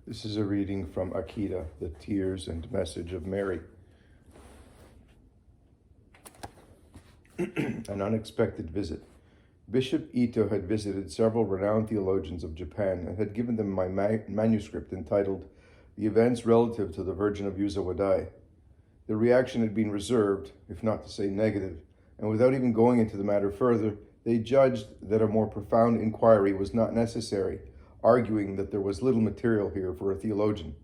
This is a reading from Akita, The Tears and Message of Mary. An unexpected visit. Bishop Ito had visited several renowned theologians of Japan and had given them my manuscript entitled The Events Relative to the Virgin of Yuzawadai. The reaction had been reserved, if not to say negative, and without even going into the matter further, they judged that a more profound inquiry was not necessary, arguing that there was little material here for a theologian.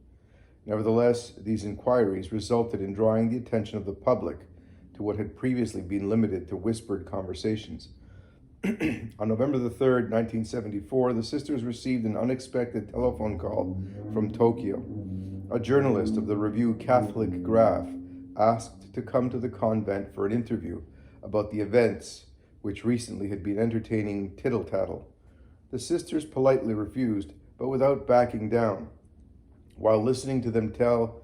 Nevertheless, these inquiries resulted in drawing the attention of the public to what had previously been limited to whispered conversations. On November the 3rd, 1974, the sisters received an unexpected telephone call from Tokyo. A journalist of the review Catholic Graph asked to come to the convent for an interview about the events which recently had been entertaining tittle-tattle. The sisters politely refused, but without backing down. While listening to them tell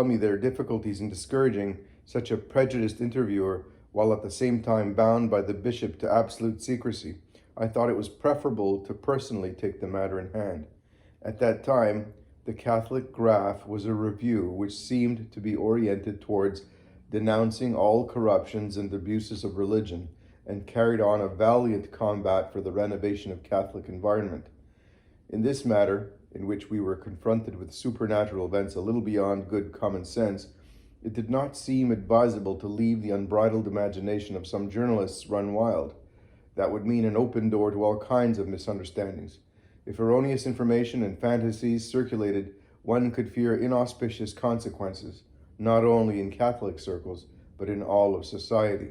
me their difficulties in discouraging such a prejudiced interviewer, while at the same time bound by the bishop to absolute secrecy, I thought it was preferable to personally take the matter in hand. At that time, the Catholic Graph was a review which seemed to be oriented towards denouncing all corruptions and abuses of religion, and carried on a valiant combat for the renovation of Catholic environment. In this matter, in which we were confronted with supernatural events a little beyond good common sense, it did not seem advisable to leave the unbridled imagination of some journalists run wild. That would mean an open door to all kinds of misunderstandings. If erroneous information and fantasies circulated, one could fear inauspicious consequences, not only in Catholic circles, but in all of society.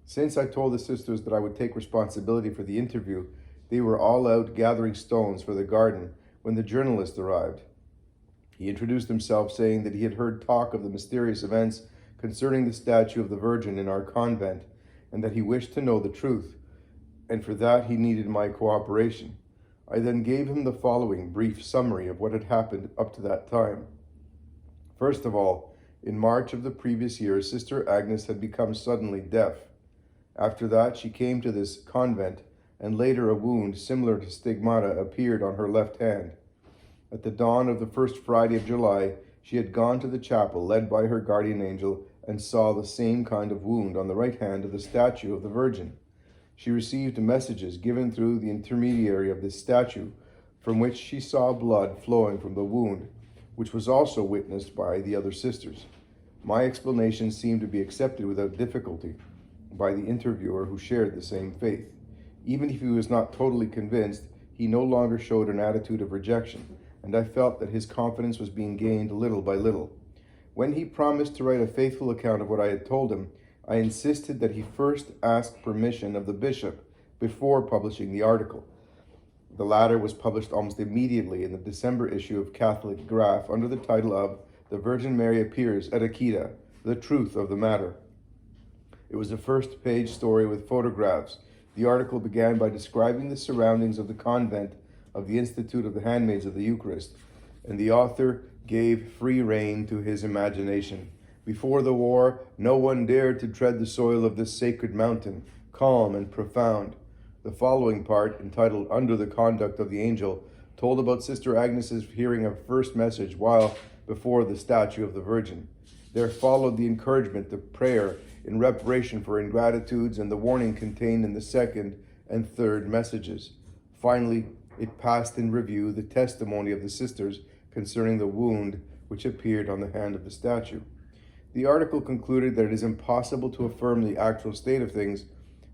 Since I told the sisters that I would take responsibility for the interview, they were all out gathering stones for the garden when the journalist arrived. He introduced himself, saying that he had heard talk of the mysterious events concerning the statue of the Virgin in our convent, and that he wished to know the truth, and for that he needed my cooperation. I then gave him the following brief summary of what had happened up to that time. First of all, in March of the previous year, Sister Agnes had become suddenly deaf. After that, she came to this convent, and later a wound similar to stigmata appeared on her left hand. At the dawn of the first Friday of July, she had gone to the chapel led by her guardian angel and saw the same kind of wound on the right hand of the statue of the Virgin. She received messages given through the intermediary of this statue, from which she saw blood flowing from the wound, which was also witnessed by the other sisters. My explanation seemed to be accepted without difficulty by the interviewer, who shared the same faith. Even if he was not totally convinced, he no longer showed an attitude of rejection, and I felt that his confidence was being gained little by little. When he promised to write a faithful account of what I had told him, I insisted that he first ask permission of the bishop before publishing the article. The latter was published almost immediately in the December issue of Catholic Graph under the title of The Virgin Mary Appears at Akita, The Truth of the Matter. It was a first-page story with photographs. The article began by describing the surroundings of the convent of the Institute of the Handmaids of the Eucharist, and the author gave free rein to his imagination. Before the war, no one dared to tread the soil of this sacred mountain, calm and profound. The following part, entitled Under the Conduct of the Angel, told about Sister Agnes's hearing a first message while before the statue of the Virgin. There followed the encouragement of prayer in reparation for ingratitudes and the warning contained in the second and third messages. Finally, it passed in review the testimony of the sisters concerning the wound which appeared on the hand of the statue. The article concluded that it is impossible to affirm the actual state of things,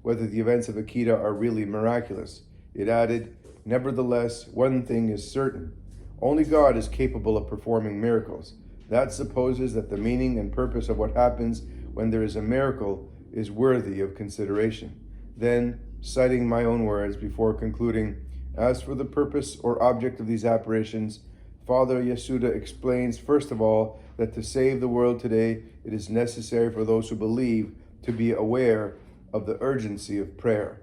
whether the events of Akita are really miraculous. It added, nevertheless, one thing is certain. Only God is capable of performing miracles. That supposes that the meaning and purpose of what happens when there is a miracle is worthy of consideration. Then, citing my own words before concluding, as for the purpose or object of these apparitions, Father Yasuda explains, first of all, that to save the world today, it is necessary for those who believe to be aware of the urgency of prayer.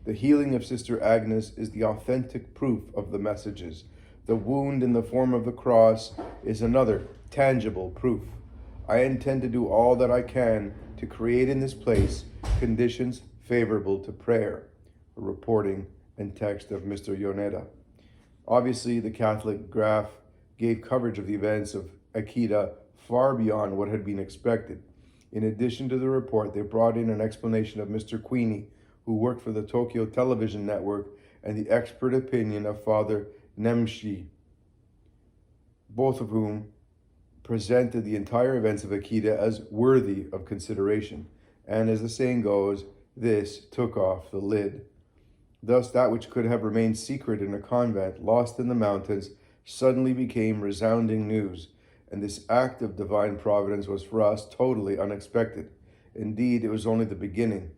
The healing of Sister Agnes is the authentic proof of the messages. The wound in the form of the cross is another tangible proof. I intend to do all that I can to create in this place conditions favorable to prayer. A reporting and text of Mr. Yoneda. Obviously, the Catholic Graph gave coverage of the events of Akita far beyond what had been expected. In addition to the report, they brought in an explanation of Mr. Queenie, who worked for the Tokyo television network, and the expert opinion of Father Nemshi, both of whom presented the entire events of Akita as worthy of consideration. And as the saying goes, this took off the lid. Thus, that which could have remained secret in a convent, lost in the mountains, suddenly became resounding news, and this act of divine providence was for us totally unexpected. Indeed, it was only the beginning.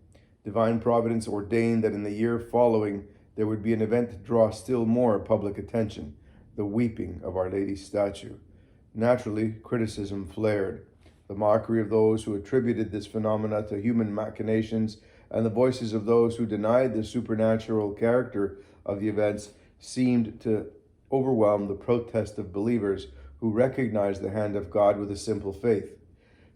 Divine providence ordained that in the year following there would be an event to draw still more public attention, the weeping of Our Lady's statue. Naturally, criticism flared. The mockery of those who attributed this phenomena to human machinations and the voices of those who denied the supernatural character of the events seemed to overwhelm the protest of believers who recognized the hand of God with a simple faith.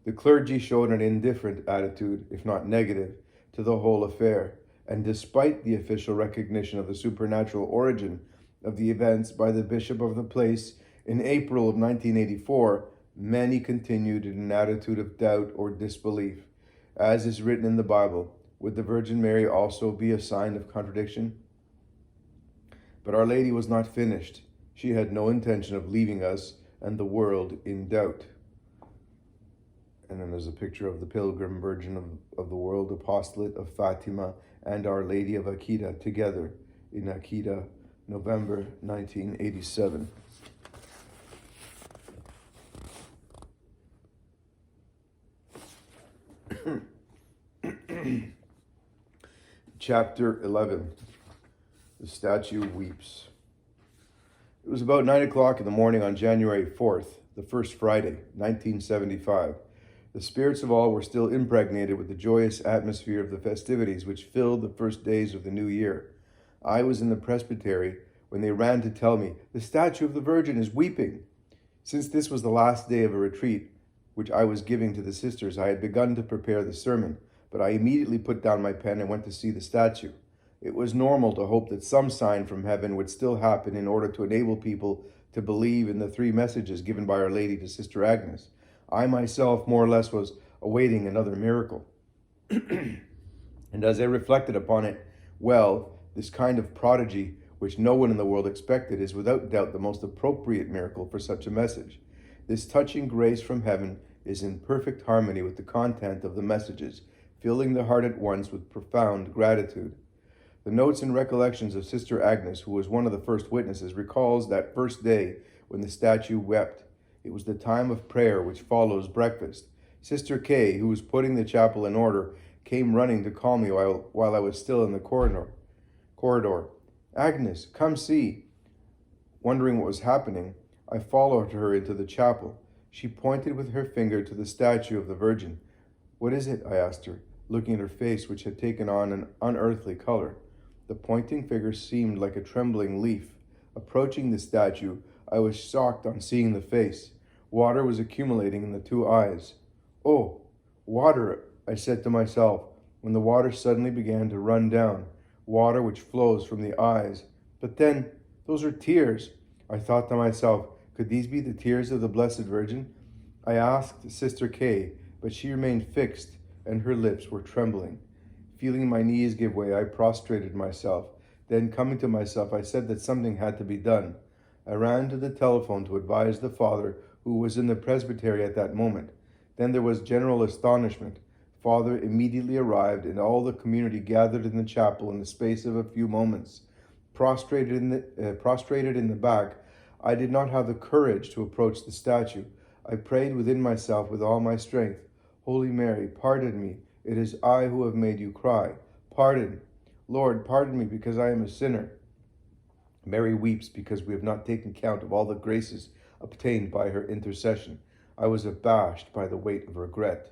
The clergy showed an indifferent attitude, if not negative, to the whole affair, and despite the official recognition of the supernatural origin of the events by the bishop of the place in April of 1984, many continued in an attitude of doubt or disbelief. As is written in the Bible, would the Virgin Mary also be a sign of contradiction? But Our Lady was not finished. She had no intention of leaving us and the world in doubt. And then there's a picture of the Pilgrim Virgin of the World, Apostolate of Fatima, and Our Lady of Akita together in Akita, November 1987. Chapter 11. The statue weeps. It was about 9 o'clock in the morning on January 4th, the first Friday, 1975. The spirits of all were still impregnated with the joyous atmosphere of the festivities which filled the first days of the new year. I was in the presbytery when they ran to tell me, "The statue of the Virgin is weeping." Since this was the last day of a retreat which I was giving to the sisters, I had begun to prepare the sermon, but I immediately put down my pen and went to see the statue. It was normal to hope that some sign from heaven would still happen in order to enable people to believe in the three messages given by Our Lady to Sister Agnes. I myself, more or less, was awaiting another miracle. And as I reflected upon it, well, this kind of prodigy, which no one in the world expected, is without doubt the most appropriate miracle for such a message. This touching grace from heaven is in perfect harmony with the content of the messages, filling the heart at once with profound gratitude. The notes and recollections of Sister Agnes, who was one of the first witnesses, recalls that first day when the statue wept. It was the time of prayer which follows breakfast. Sister Kay, who was putting the chapel in order, came running to call me while I was still in the corridor. "Agnes, come see." Wondering what was happening, I followed her into the chapel. She pointed with her finger to the statue of the Virgin. "What is it?" I asked her, looking at her face, which had taken on an unearthly color. The pointing finger seemed like a trembling leaf. Approaching the statue, I was shocked on seeing the face. Water was accumulating in the two eyes. "Oh, water," I said to myself, when the water suddenly began to run down, water which flows from the eyes. But then, those are tears. I thought to myself, could these be the tears of the Blessed Virgin? I asked Sister Kay, but she remained fixed, and her lips were trembling. Feeling my knees give way, I prostrated myself. Then, coming to myself, I said that something had to be done. I ran to the telephone to advise the Father, who was in the presbytery at that moment. Then there was general astonishment. Father immediately arrived, and all the community gathered in the chapel in the space of a few moments. Prostrated in the back, I did not have the courage to approach the statue. I prayed within myself with all my strength. "Holy Mary, pardon me. It is I who have made you cry. Pardon. Lord, pardon me because I am a sinner." Mary weeps because we have not taken count of all the graces obtained by her intercession. I was abashed by the weight of regret.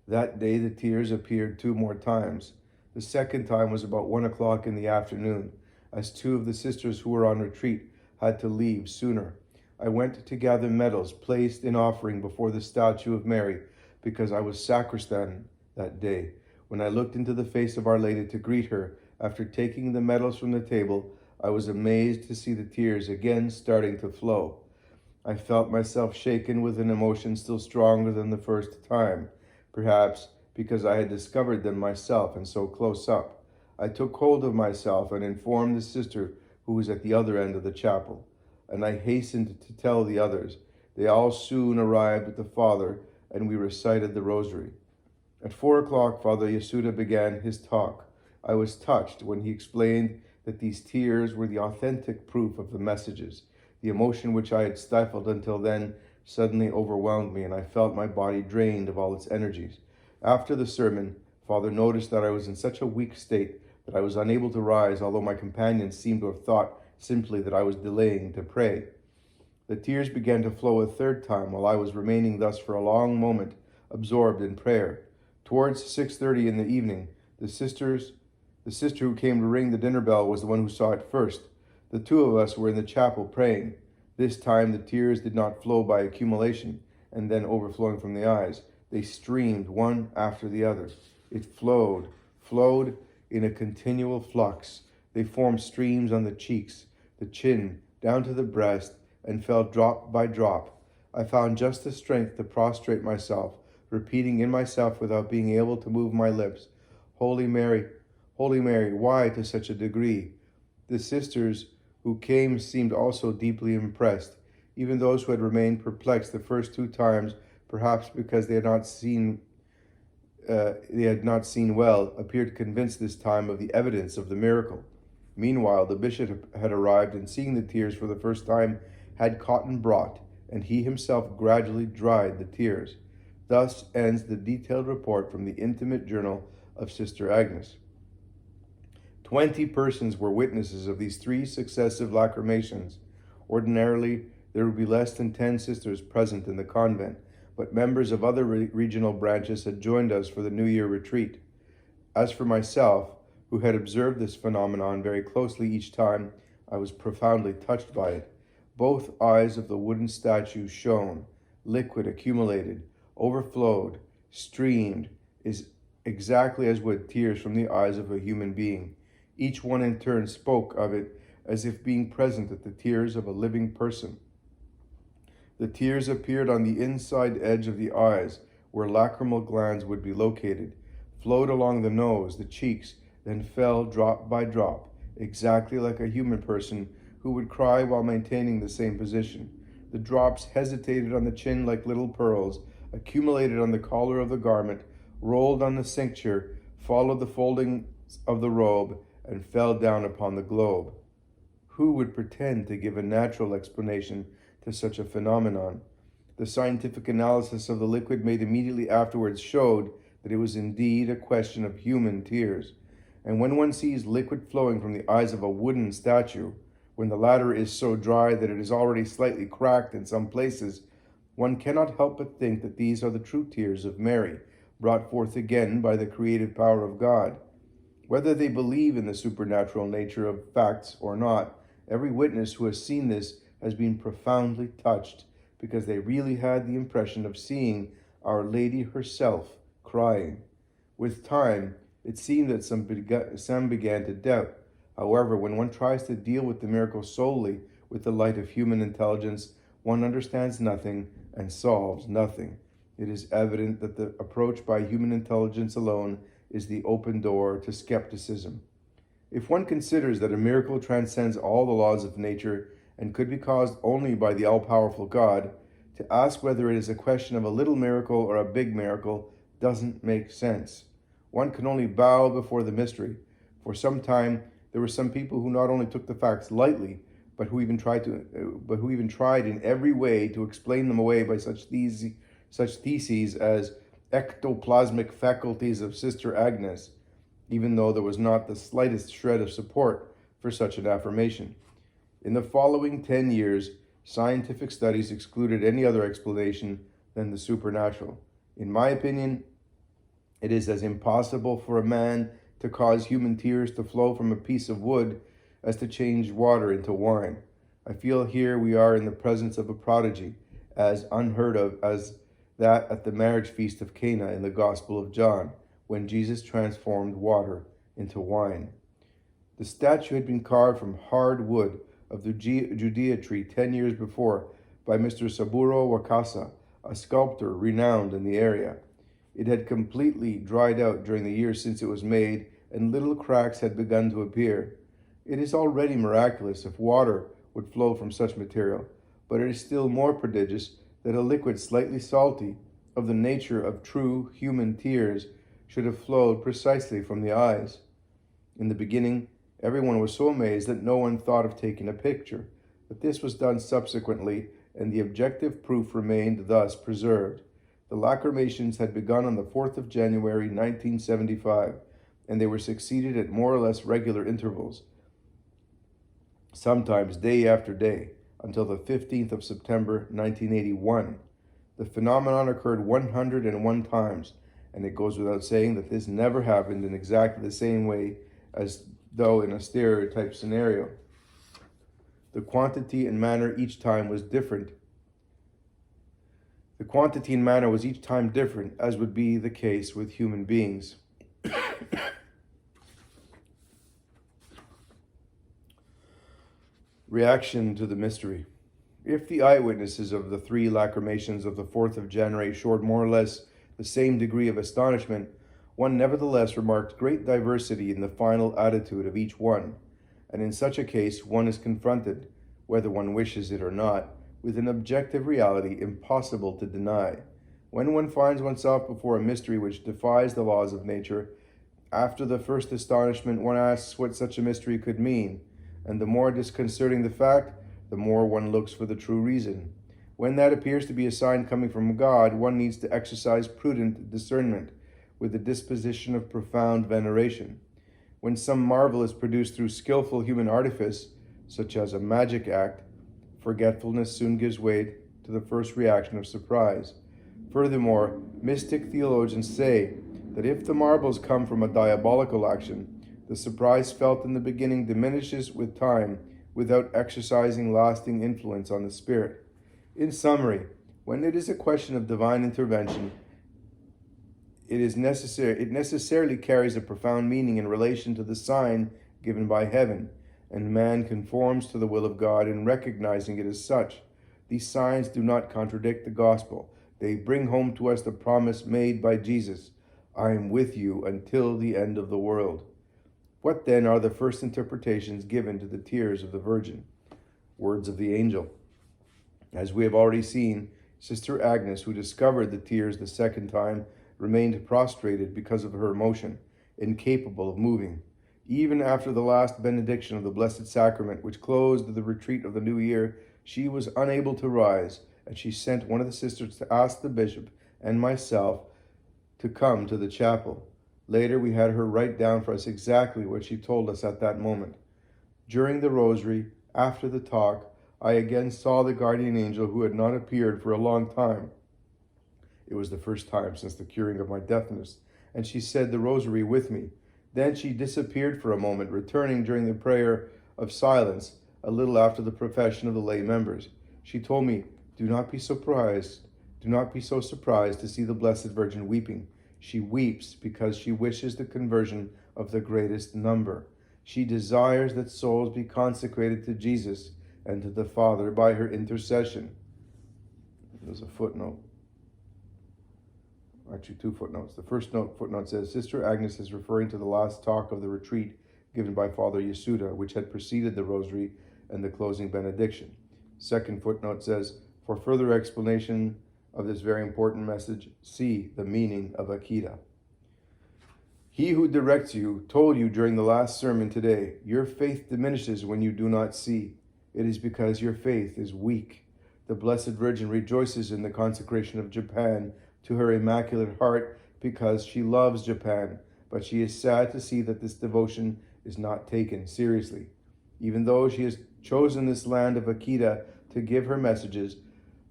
That day the tears appeared 2 more times. The second time was about 1 o'clock in the afternoon, as 2 of the sisters who were on retreat had to leave sooner. I went to gather medals placed in offering before the statue of Mary, because I was sacristan that day. When I looked into the face of Our Lady to greet her, after taking the medals from the table, I was amazed to see the tears again starting to flow. I felt myself shaken with an emotion still stronger than the first time, perhaps because I had discovered them myself and so close up. I took hold of myself and informed the sister who was at the other end of the chapel, and I hastened to tell the others. They all soon arrived at the Father, and we recited the Rosary. At 4 o'clock, Father Yasuda began his talk. I was touched when he explained that these tears were the authentic proof of the messages. The emotion which I had stifled until then suddenly overwhelmed me, and I felt my body drained of all its energies. After the sermon, Father noticed that I was in such a weak state that I was unable to rise, although my companions seemed to have thought simply that I was delaying to pray. The tears began to flow a third time while I was remaining thus for a long moment, absorbed in prayer. Towards 6:30 in the evening, the sister who came to ring the dinner bell was the one who saw it first. The two of us were in the chapel praying. This time the tears did not flow by accumulation and then overflowing from the eyes. They streamed one after the other. It flowed in a continual flux. They formed streams on the cheeks, the chin, down to the breast, and fell drop by drop. I found just the strength to prostrate myself, repeating in myself without being able to move my lips, Holy Mary, why to such a degree? The sisters who came seemed also deeply impressed, even those who had remained perplexed the first 2 times, perhaps because they had not seen well, appeared convinced this time of the evidence of the miracle. Meanwhile, the bishop had arrived, and seeing the tears for the first time, had cotton brought, and he himself gradually dried the tears. Thus ends the detailed report from the intimate journal of Sister Agnes. 20 persons were witnesses of these 3 successive lacrymations. Ordinarily, there would be less than 10 sisters present in the convent, but members of other regional branches had joined us for the New Year retreat. As for myself, who had observed this phenomenon very closely each time, I was profoundly touched by it. Both eyes of the wooden statue shone, liquid accumulated, overflowed, streamed, is exactly as would tears from the eyes of a human being. Each one in turn spoke of it as if being present at the tears of a living person. The tears appeared on the inside edge of the eyes, where lacrimal glands would be located, flowed along the nose, the cheeks, then fell drop by drop, exactly like a human person who would cry while maintaining the same position. The drops hesitated on the chin like little pearls, accumulated on the collar of the garment, rolled on the cincture, followed the folding of the robe, and fell down upon the globe. Who would pretend to give a natural explanation to such a phenomenon? The scientific analysis of the liquid made immediately afterwards showed that it was indeed a question of human tears. And when one sees liquid flowing from the eyes of a wooden statue, when the latter is so dry that it is already slightly cracked in some places, one cannot help but think that these are the true tears of Mary, brought forth again by the creative power of God. Whether they believe in the supernatural nature of facts or not, every witness who has seen this has been profoundly touched, because they really had the impression of seeing Our Lady herself crying. With time, it seemed that some began to doubt. However, when one tries to deal with the miracle solely with the light of human intelligence, one understands nothing and solves nothing. It is evident that the approach by human intelligence alone is the open door to skepticism. If one considers that a miracle transcends all the laws of nature and could be caused only by the all-powerful God, to ask whether it is a question of a little miracle or a big miracle doesn't make sense. One can only bow before the mystery. For some time, there were some people who not only took the facts lightly, but who even tried in every way to explain them away by such theses as ectoplasmic faculties of Sister Agnes, even though there was not the slightest shred of support for such an affirmation. In the following 10 years, scientific studies excluded any other explanation than the supernatural. In my opinion, it is as impossible for a man to cause human tears to flow from a piece of wood as to change water into wine. I feel here we are in the presence of a prodigy, as unheard of as that at the marriage feast of Cana in the Gospel of John, when Jesus transformed water into wine. The statue had been carved from hard wood of the Judea tree 10 years before, by Mr. Saburo Wakasa, a sculptor renowned in the area. It had completely dried out during the years since it was made, and little cracks had begun to appear. It is already miraculous if water would flow from such material, but it is still more prodigious that a liquid slightly salty, of the nature of true human tears, should have flowed precisely from the eyes. In the beginning, everyone was so amazed that no one thought of taking a picture, but this was done subsequently, and the objective proof remained thus preserved. The lacrymations had begun on the 4th of January, 1975, and they were succeeded at more or less regular intervals, sometimes day after day, until the 15th of September, 1981. The phenomenon occurred 101 times, and it goes without saying that this never happened in exactly the same way as though in a stereotype scenario. The quantity and manner each time was different. The quantity and manner was each time different, as would be the case with human beings. Reaction to the mystery. If the eyewitnesses of the 3 lacrymations of the 4th of January showed more or less the same degree of astonishment, one nevertheless remarked great diversity in the final attitude of each one, and in such a case one is confronted, whether one wishes it or not, with an objective reality impossible to deny. When one finds oneself before a mystery which defies the laws of nature, after the first astonishment one asks what such a mystery could mean, and the more disconcerting the fact, the more one looks for the true reason. When that appears to be a sign coming from God, one needs to exercise prudent discernment, with a disposition of profound veneration. When some marvel is produced through skillful human artifice, such as a magic act, forgetfulness soon gives way to the first reaction of surprise. Furthermore, mystic theologians say that if the marvels come from a diabolical action, the surprise felt in the beginning diminishes with time without exercising lasting influence on the spirit. In summary, when it is a question of divine intervention, it necessarily carries a profound meaning in relation to the sign given by heaven, and man conforms to the will of God in recognizing it as such. These signs do not contradict the gospel. They bring home to us the promise made by Jesus, I am with you until the end of the world. What then are the first interpretations given to the tears of the Virgin? Words of the angel. As we have already seen, Sister Agnes, who discovered the tears the second time, remained prostrated because of her emotion, incapable of moving. Even after the last benediction of the Blessed Sacrament, which closed the retreat of the new year, she was unable to rise, and she sent one of the sisters to ask the bishop and myself to come to the chapel. Later, we had her write down for us exactly what she told us at that moment. During the rosary, after the talk, I again saw the guardian angel who had not appeared for a long time. It was the first time since the curing of my deafness, and she said the rosary with me. Then she disappeared for a moment, returning during the prayer of silence a little after the profession of the lay members. She told me, do not be so surprised to see the Blessed Virgin weeping. She weeps because she wishes the conversion of the greatest number. She desires that souls be consecrated to Jesus and to the Father by her intercession. There's a footnote. Actually, 2 footnotes. The first footnote says, Sister Agnes is referring to the last talk of the retreat given by Father Yasuda, which had preceded the rosary and the closing benediction. Second footnote says, for further explanation of this very important message, see the meaning of Akita. He who directs you told you during the last sermon today, your faith diminishes when you do not see. It is because your faith is weak. The Blessed Virgin rejoices in the consecration of Japan to her Immaculate Heart because she loves Japan, but she is sad to see that this devotion is not taken seriously. Even though she has chosen this land of Akita to give her messages,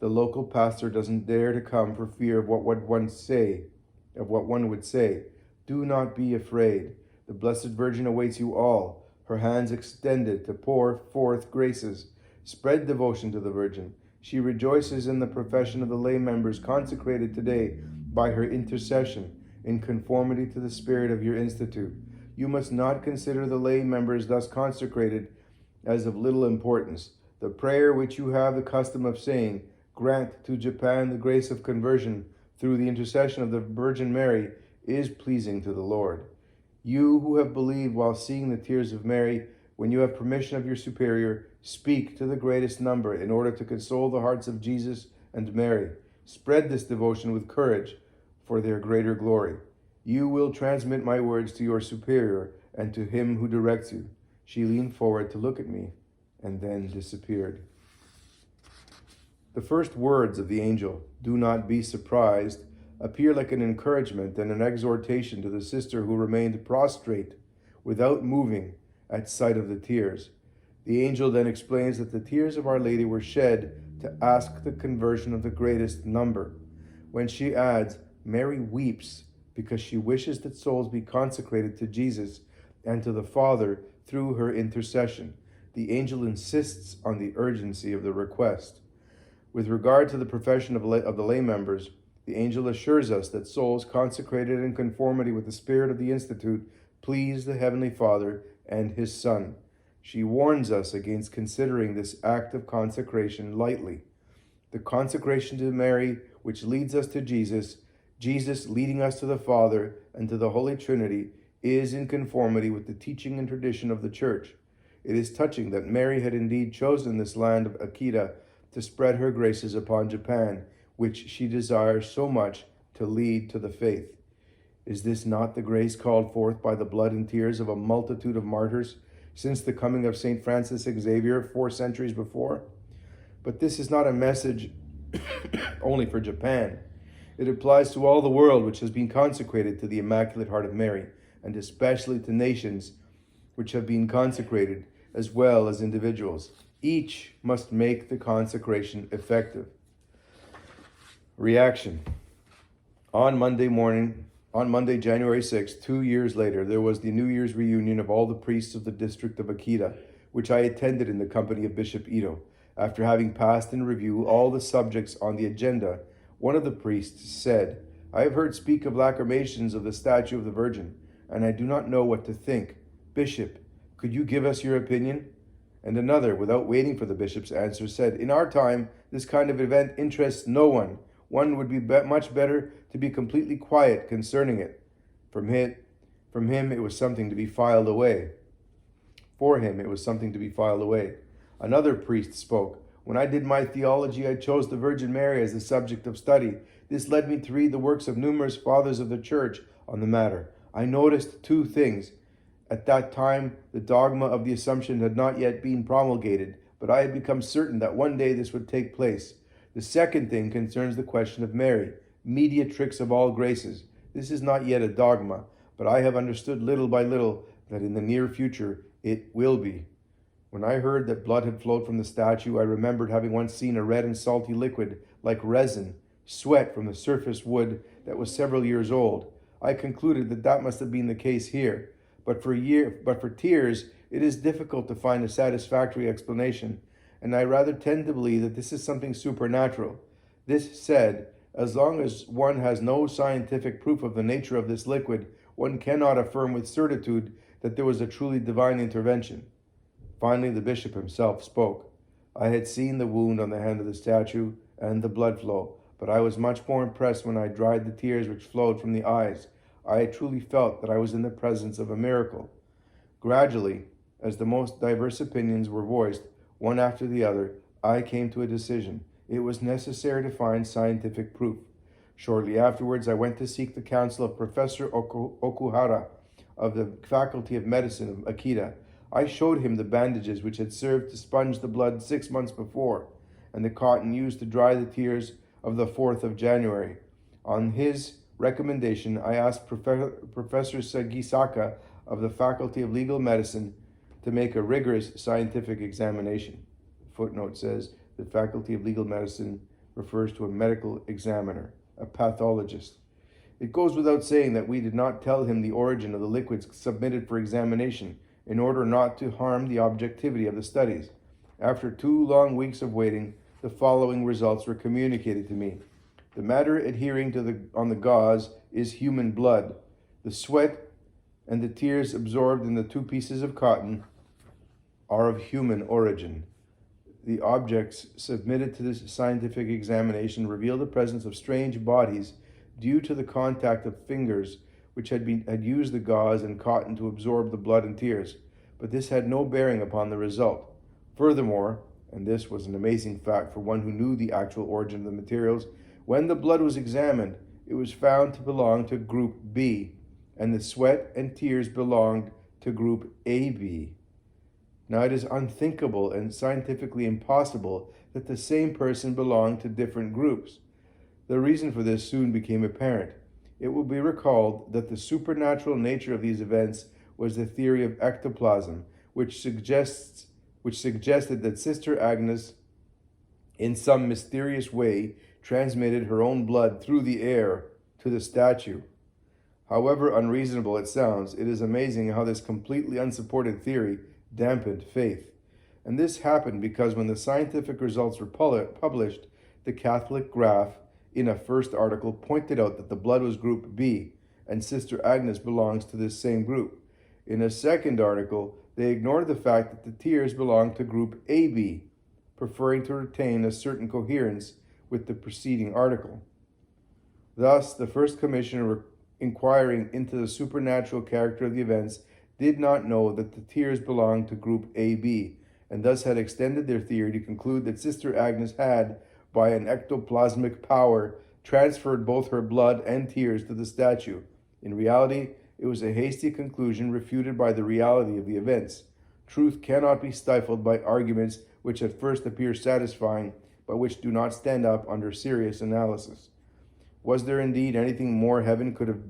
the local pastor doesn't dare to come for fear of what one would say. Do not be afraid. The Blessed Virgin awaits you all, her hands extended to pour forth graces. Spread devotion to the Virgin. She rejoices in the profession of the lay members consecrated today by her intercession, in conformity to the spirit of your institute. You must not consider the lay members thus consecrated as of little importance. The prayer which you have the custom of saying, grant to Japan the grace of conversion through the intercession of the Virgin Mary, is pleasing to the Lord. You who have believed while seeing the tears of Mary, when you have permission of your superior, speak to the greatest number in order to console the hearts of Jesus and Mary. Spread this devotion with courage for their greater glory. You will transmit my words to your superior and to him who directs you. She leaned forward to look at me and then disappeared. The first words of the angel, "Do not be surprised," appear like an encouragement and an exhortation to the sister who remained prostrate without moving at sight of the tears. The angel then explains that the tears of Our Lady were shed to ask the conversion of the greatest number. When she adds, Mary weeps because she wishes that souls be consecrated to Jesus and to the Father through her intercession, the angel insists on the urgency of the request. With regard to the profession of the lay members, the angel assures us that souls consecrated in conformity with the spirit of the Institute please the Heavenly Father and His Son. She warns us against considering this act of consecration lightly. The consecration to Mary, which leads us to Jesus, Jesus leading us to the Father and to the Holy Trinity, is in conformity with the teaching and tradition of the Church. It is touching that Mary had indeed chosen this land of Akita to spread her graces upon Japan, which she desires so much to lead to the faith. Is this not the grace called forth by the blood and tears of a multitude of martyrs since the coming of St. Francis Xavier 4 centuries before? But this is not a message only for Japan. It applies to all the world which has been consecrated to the Immaculate Heart of Mary, and especially to nations which have been consecrated, as well as individuals. Each must make the consecration effective. Reaction. On Monday, January 6, 2 years later, there was the New Year's reunion of all the priests of the district of Akita, which I attended in the company of Bishop Ito. After having passed in review all the subjects on the agenda, one of the priests said, I have heard speak of lacrymations of the statue of the Virgin, and I do not know what to think. Bishop, could you give us your opinion? And another, without waiting for the bishop's answer, said, in our time, this kind of event interests no one. One would be much better to be completely quiet concerning it. From him, it was something to be filed away. For him, it was something to be filed away. Another priest spoke. When I did my theology, I chose the Virgin Mary as the subject of study. This led me to read the works of numerous fathers of the Church on the matter. I noticed two things. At that time, the dogma of the Assumption had not yet been promulgated, but I had become certain that one day this would take place. The second thing concerns the question of Mary, mediatrix of all graces. This is not yet a dogma, but I have understood little by little that in the near future it will be. When I heard that blood had flowed from the statue, I remembered having once seen a red and salty liquid, like resin, sweat from the surface wood that was several years old. I concluded that that must have been the case here. But for tears, it is difficult to find a satisfactory explanation, and I rather tend to believe that this is something supernatural. This said, as long as one has no scientific proof of the nature of this liquid, one cannot affirm with certitude that there was a truly divine intervention. Finally, the bishop himself spoke. I had seen the wound on the hand of the statue and the blood flow, but I was much more impressed when I dried the tears which flowed from the eyes. I truly felt that I was in the presence of a miracle. Gradually, as the most diverse opinions were voiced, one after the other, I came to a decision. It was necessary to find scientific proof. Shortly afterwards, I went to seek the counsel of Professor Okuhara of the Faculty of Medicine of Akita. I showed him the bandages which had served to sponge the blood 6 months before, and the cotton used to dry the tears of the 4th of January. On his recommendation, I asked Professor Sagisaka of the Faculty of Legal Medicine to make a rigorous scientific examination. The footnote says the Faculty of Legal Medicine refers to a medical examiner, a pathologist. It goes without saying that we did not tell him the origin of the liquids submitted for examination in order not to harm the objectivity of the studies. After 2 long weeks of waiting, the following results were communicated to me. The matter adhering on the gauze is human blood. The sweat and the tears absorbed in the 2 pieces of cotton are of human origin. the objects submitted to this scientific examination revealed the presence of strange bodies due to the contact of fingers which had used the gauze and cotton to absorb the blood and tears, but this had no bearing upon the result. Furthermore, and this was an amazing fact for one who knew the actual origin of the materials, when the blood was examined, it was found to belong to group B, and the sweat and tears belonged to group AB. Now it is unthinkable and scientifically impossible that the same person belonged to different groups. The reason for this soon became apparent. It will be recalled that the supernatural nature of these events was the theory of ectoplasm, which suggested that Sister Agnes, in some mysterious way, transmitted her own blood through the air to the statue. However unreasonable it sounds, it is amazing how this completely unsupported theory dampened faith. And this happened because when the scientific results were published, the Catholic Graph, in a first article, pointed out that the blood was group B, and Sister Agnes belongs to this same group. In a second article, they ignored the fact that the tears belonged to group AB, preferring to retain a certain coherence with the preceding article. Thus, the first commissioner inquiring into the supernatural character of the events did not know that the tears belonged to group AB, and thus had extended their theory to conclude that Sister Agnes had, by an ectoplasmic power, transferred both her blood and tears to the statue. In reality, it was a hasty conclusion refuted by the reality of the events. Truth cannot be stifled by arguments which at first appear satisfying, but which do not stand up under serious analysis. Was there indeed anything more heaven could have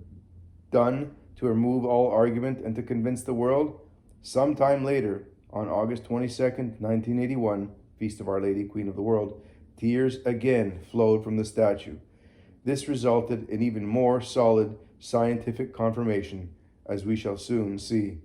done to remove all argument and to convince the world? Some time later, on August 22nd, 1981, Feast of Our Lady, Queen of the World, tears again flowed from the statue. This resulted in even more solid scientific confirmation, as we shall soon see.